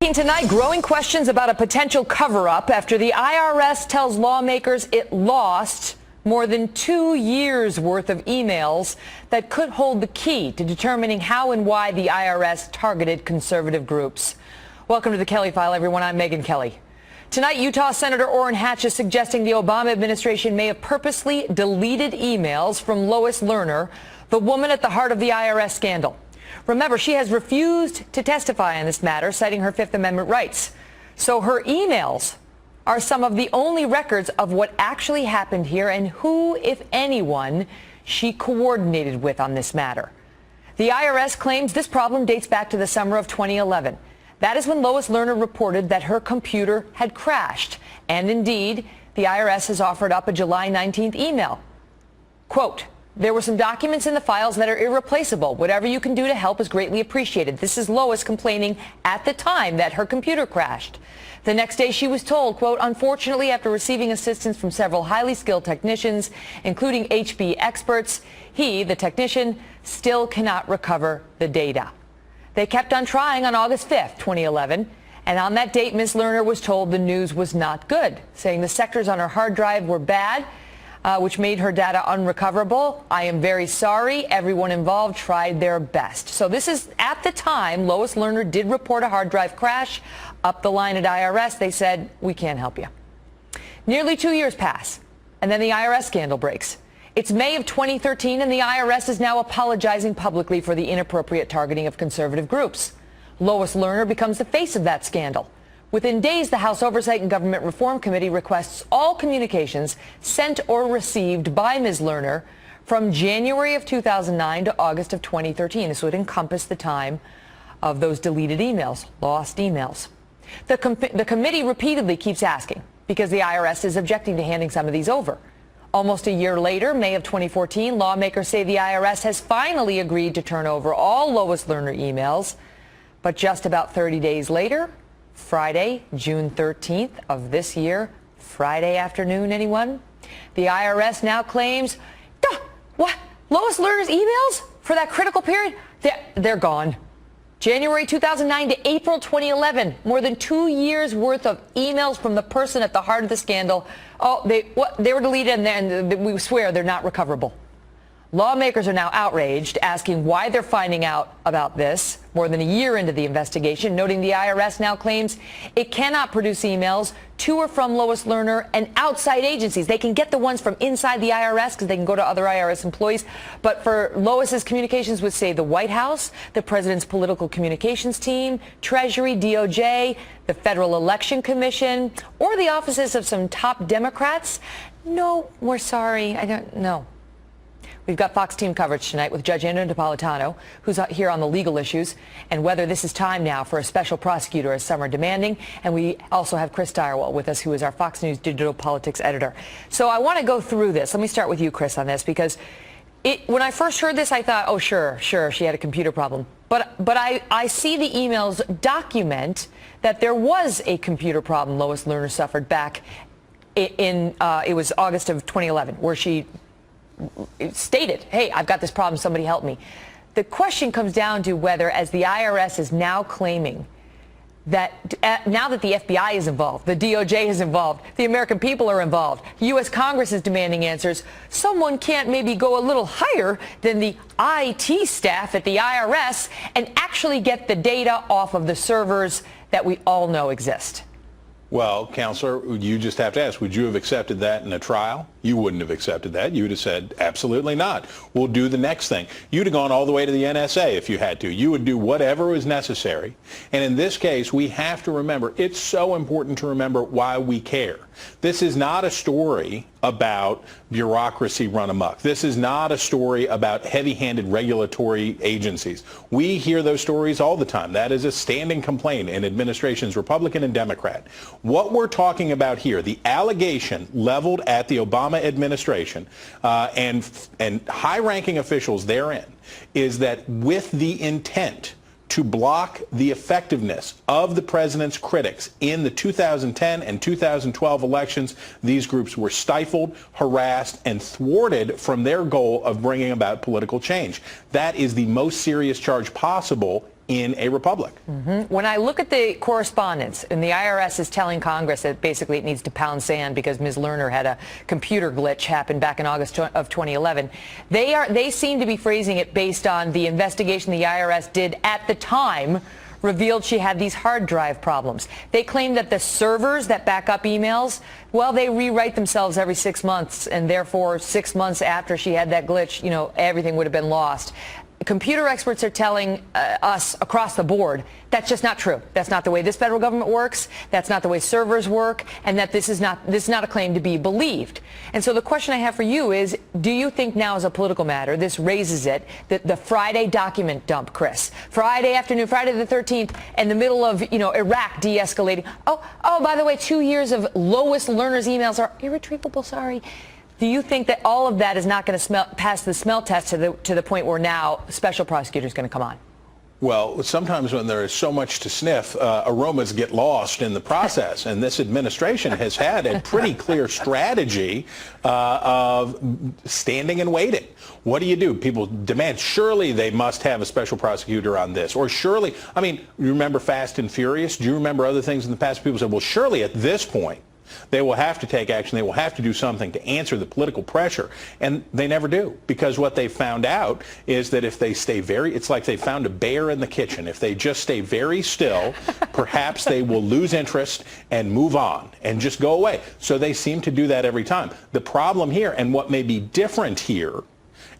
Tonight, growing questions about a potential cover-up after the IRS tells lawmakers it lost more than 2 years' worth of emails that could hold the key to determining how and why the IRS targeted conservative groups. Welcome to the Kelly File, everyone. I'm Megyn Kelly. Tonight, Utah Senator Orrin Hatch is suggesting the Obama administration may have purposely deleted emails from Lois Lerner, the woman at the heart of the IRS scandal. Remember, she has refused to testify on this matter, citing her Fifth Amendment rights. So her emails are some of the only records of what actually happened here and who, if anyone, she coordinated with on this matter. The IRS claims this problem dates back to the summer of 2011. That is when Lois Lerner reported that her computer had crashed. And indeed, the IRS has offered up a July 19th email. Quote, "There were some documents in the files that are irreplaceable. Whatever you can do to help is greatly appreciated." This is Lois complaining at the time that her computer crashed. The next day she was told, quote, "Unfortunately, after receiving assistance from several highly skilled technicians, including HB experts, he, the technician, still cannot recover the data." They kept on trying on August 5th, 2011. And on that date, Ms. Lerner was told the news was not good, saying the sectors on her hard drive were bad, which made her data unrecoverable. "I am very sorry. Everyone involved tried their best." So this is at the time Lois Lerner did report a hard drive crash. Up the line at IRS, they said, "We can't help you." Nearly 2 years pass, and then the IRS scandal breaks. It's May of 2013, and the IRS is now apologizing publicly for the inappropriate targeting of conservative groups. Lois Lerner becomes the face of that scandal. Within days, the House Oversight and Government Reform Committee requests all communications sent or received by Ms. Lerner from January of 2009 to August of 2013. This would encompass the time of those deleted emails, lost emails. The committee repeatedly keeps asking because the IRS is objecting to handing some of these over. Almost a year later, May of 2014, lawmakers say the IRS has finally agreed to turn over all Lois Lerner emails. But just about 30 days later, Friday, June 13th of this year, Friday afternoon, anyone? The IRS now claims, what? Lois Lerner's emails for that critical period? They're gone. January 2009 to April 2011, more than 2 years worth of emails from the person at the heart of the scandal. Oh, they were deleted, and we swear they're not recoverable. Lawmakers are now outraged, asking why they're finding out about this more than a year into the investigation, noting the IRS now claims it cannot produce emails to or from Lois Lerner and outside agencies. They can get the ones from inside the IRS because they can go to other IRS employees. But for Lois's communications with, say, the White House, the president's political communications team, Treasury, DOJ, the Federal Election Commission, or the offices of some top Democrats, no, we're sorry, I don't know. We've got Fox team coverage tonight with Judge Andrew Napolitano, who's here on the legal issues and whether this is time now for a special prosecutor, as some are demanding. And we also have Chris Direwell with us, who is our Fox News digital politics editor. So I want to go through this. Let me start with you, Chris, on this, because when I first heard this, I thought, oh, sure, she had a computer problem. But I see the emails document that there was a computer problem Lois Lerner suffered back in it was August of 2011, where she stated, hey, I've got this problem, somebody help me. The question comes down to whether, as the IRS is now claiming, that now that the FBI is involved, the DOJ is involved, the American people are involved, U.S. Congress is demanding answers, someone can't maybe go a little higher than the IT staff at the IRS and actually get the data off of the servers that we all know exist. Well, Counselor, you just have to ask, would you have accepted that in a trial? You wouldn't have accepted that. You would have said, absolutely not. We'll do the next thing. You'd have gone all the way to the NSA if you had to. You would do whatever was necessary. And in this case, we have to remember, it's so important to remember why we care. This is not a story about bureaucracy run amok. This is not a story about heavy-handed regulatory agencies. We hear those stories all the time. That is a standing complaint in administrations, Republican and Democrat. What we're talking about here, the allegation leveled at the Obama administration and high-ranking officials therein, is that with the intent to block the effectiveness of the president's critics in the 2010 and 2012 elections, these groups were stifled, harassed, and thwarted from their goal of bringing about political change. That is the most serious charge possible in a republic. When I look at the correspondence, and the IRS is telling Congress that basically it needs to pound sand because Ms. Lerner had a computer glitch happen back in August of 2011, they seem to be phrasing it based on the investigation the IRS did at the time revealed she had these hard drive problems. They claim that the servers that back up emails, well, they rewrite themselves every 6 months, and therefore 6 months after she had that glitch, everything would have been lost. Computer experts are telling us across the board that's just not true. That's not the way this federal government works. That's not the way servers work, and that this is not a claim to be believed. And so the question I have for you is, do you think now as a political matter this raises it, the Friday document dump, Chris? Friday afternoon, Friday the 13th, in the middle of Iraq de-escalating. Oh, by the way, 2 years of Lois Lerner's emails are irretrievable. Sorry. Do you think that all of that is not going to pass the smell test to the point where now special prosecutor is going to come on? Well, sometimes when there is so much to sniff, aromas get lost in the process. And this administration has had a pretty clear strategy of standing and waiting. What do you do? People demand, surely they must have a special prosecutor on this. Or surely, you remember Fast and Furious? Do you remember other things in the past? People said, well, surely at this point, they will have to take action. They will have to do something to answer the political pressure. And they never do, because what they found out is that if they stay it's like they found a bear in the kitchen. If they just stay very still, perhaps they will lose interest and move on and just go away. So they seem to do that every time. The problem here, and what may be different here,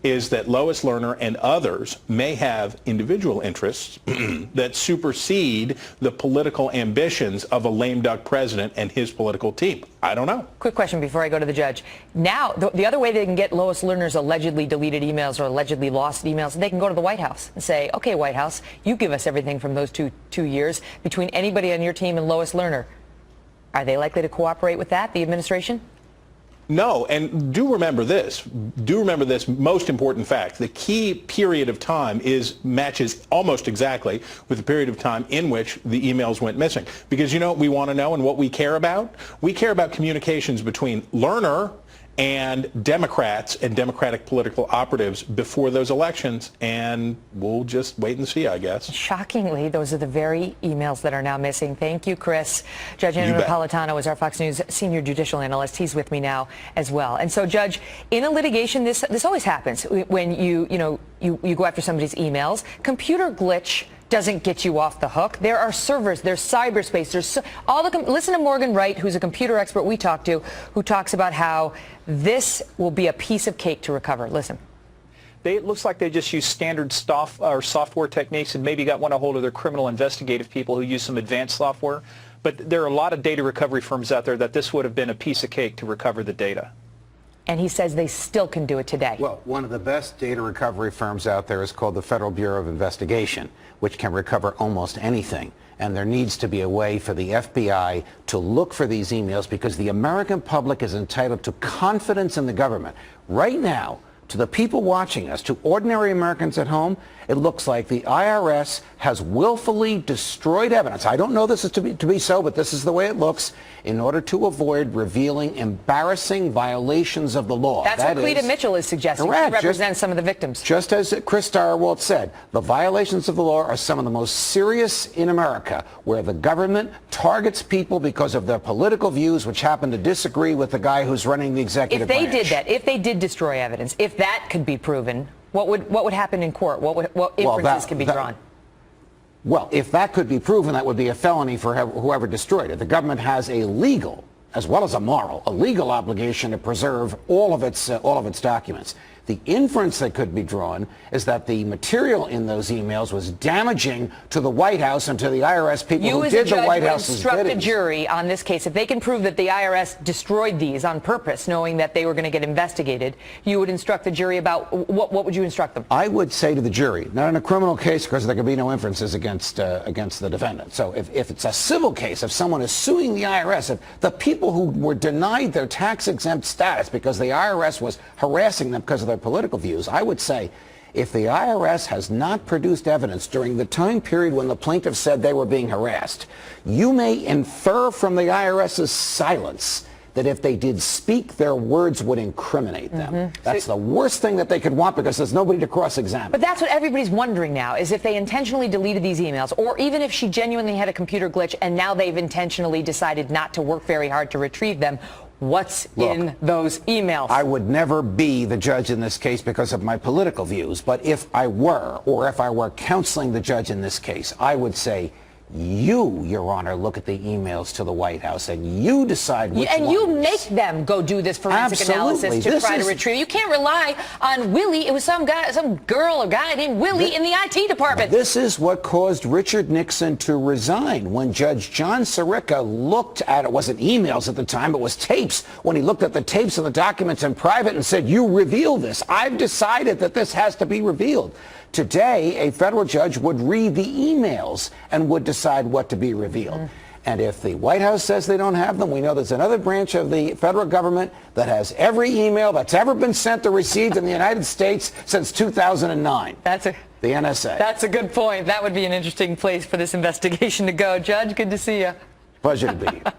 is that Lois Lerner and others may have individual interests that supersede the political ambitions of a lame duck president and his political team. I don't know. Quick question before I go to the judge. Now, the other way they can get Lois Lerner's allegedly deleted emails or allegedly lost emails, they can go to the White House and say, okay, White House, you give us everything from those two years between anybody on your team and Lois Lerner. Are they likely to cooperate with that, the administration? No, and do remember this most important fact. The key period of time matches almost exactly with the period of time in which the emails went missing. Because you know what we want to know and what we care about? We care about communications between Lerner and Democrats and Democratic political operatives before those elections, and we'll just wait and see, I guess. Shockingly, those are the very emails that are now missing. Thank you, Chris. Judge Andrew Napolitano is our Fox News senior judicial analyst. He's with me now as well. And so, Judge, in a litigation, this always happens when you go after somebody's emails. Computer glitch doesn't get you off the hook. There are servers, there's cyberspace, listen to Morgan Wright, who's a computer expert we talked to, who talks about how this will be a piece of cake to recover. Listen. It looks like they just use standard software techniques and maybe got a hold of their criminal investigative people who use some advanced software. But there are a lot of data recovery firms out there that this would have been a piece of cake to recover the data. And he says they still can do it today. Well, one of the best data recovery firms out there is called the Federal Bureau of Investigation, which can recover almost anything. And there needs to be a way for the FBI to look for these emails, because the American public is entitled to confidence in the government. Right now, to the people watching us, to ordinary Americans at home, it looks like the IRS has willfully destroyed evidence. I don't know this is to be so, but this is the way it looks, in order to avoid revealing embarrassing violations of the law. That's what Cleta Mitchell is suggesting. Correct. She represents some of the victims. Just as Chris Starwalt said, the violations of the law are some of the most serious in America, where the government targets people because of their political views, which happen to disagree with the guy who's running the executive branch. If they did that, if they did destroy evidence, if that could be proven, what would happen in court? What inferences could be drawn? Well, if that could be proven, that would be a felony for whoever destroyed it. The government has a legal, as well as a moral, a legal obligation to preserve all of its documents. The inference that could be drawn is that the material in those emails was damaging to the White House and to the IRS people who did the White House's bidding. You as a judge would instruct a jury on this case. If they can prove that the IRS destroyed these on purpose, knowing that they were going to get investigated, you would instruct the jury about what would you instruct them? I would say to the jury, not in a criminal case, because there could be no inferences against the defendant. So if it's a civil case, if someone is suing the IRS, if the people who were denied their tax-exempt status because the IRS was harassing them because of their political views, I would say, if the IRS has not produced evidence during the time period when the plaintiff said they were being harassed, you may infer from the IRS's silence that if they did speak, their words would incriminate them. That's the worst thing that they could want because there's nobody to cross-examine. But that's what everybody's wondering now, is if they intentionally deleted these emails, or even if she genuinely had a computer glitch and now they've intentionally decided not to work very hard to retrieve them, what's in those emails? I would never be the judge in this case because of my political views, but if I were, or if I were counseling the judge in this case, I would say, you, Your Honor, look at the emails to the White House and you decide which ones. And you make them go do this forensic analysis to try to retrieve. You can't rely on Willie. It was some guy, some girl or guy named Willie in the IT department. This is what caused Richard Nixon to resign. When Judge John Sirica looked at, it wasn't emails at the time, it was tapes, when he looked at the tapes and the documents in private and said, you reveal this. I've decided that this has to be revealed. Today, a federal judge would read the emails and would decide what to be revealed. And if the White House says they don't have them, we know there's another branch of the federal government that has every email that's ever been sent or received in the United States since 2009. The NSA. That's a good point. That would be an interesting place for this investigation to go. Judge, good to see you. Pleasure to be here.